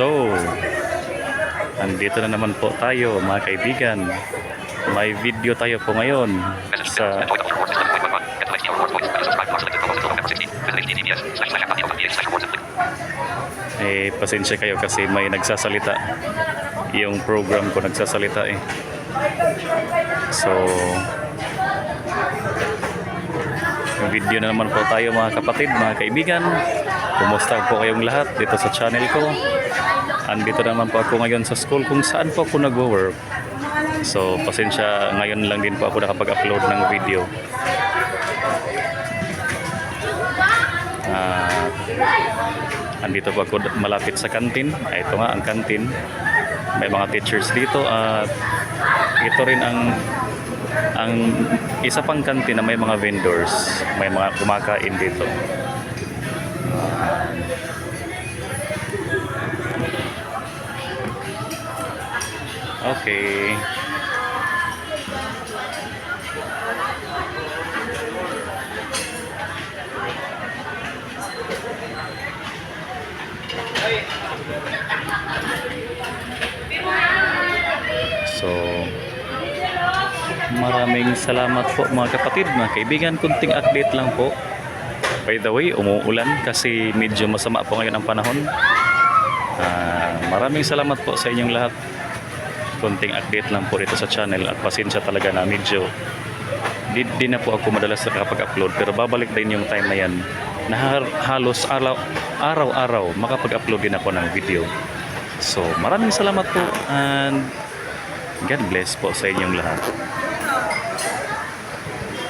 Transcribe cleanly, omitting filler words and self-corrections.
So, andito na naman po tayo mga kaibigan. May video tayo po ngayon sa pasensya kayo kasi may nagsasalita. Yung program ko nagsasalita eh. So, video na naman po tayo mga kapatid, mga kaibigan. Kumusta po kayong lahat dito sa channel ko? Andito naman po ako ngayon sa school kung saan po ako nag-work. So, pasensya, ngayon lang din po ako nakapag-upload ng video. Andito po ako malapit sa kantin. Ito nga ang kantin. May mga teachers dito at ito rin ang isa pang kantin na may mga vendors. May mga kumakain dito. Okay. So, maraming salamat po mga kapatid, mga kaibigan. Kunting update lang po. By the way, umuulan kasi medyo masama po ngayon ang panahon. Maraming salamat po sa inyong lahat. Kunting update lang po dito sa channel at pasensya talaga na medyo di na po ako madalas nakapag-upload, pero babalik din yung time na yan na halos araw-araw makapag-upload din ako ng video. So maraming salamat po and God bless po sa inyong lahat.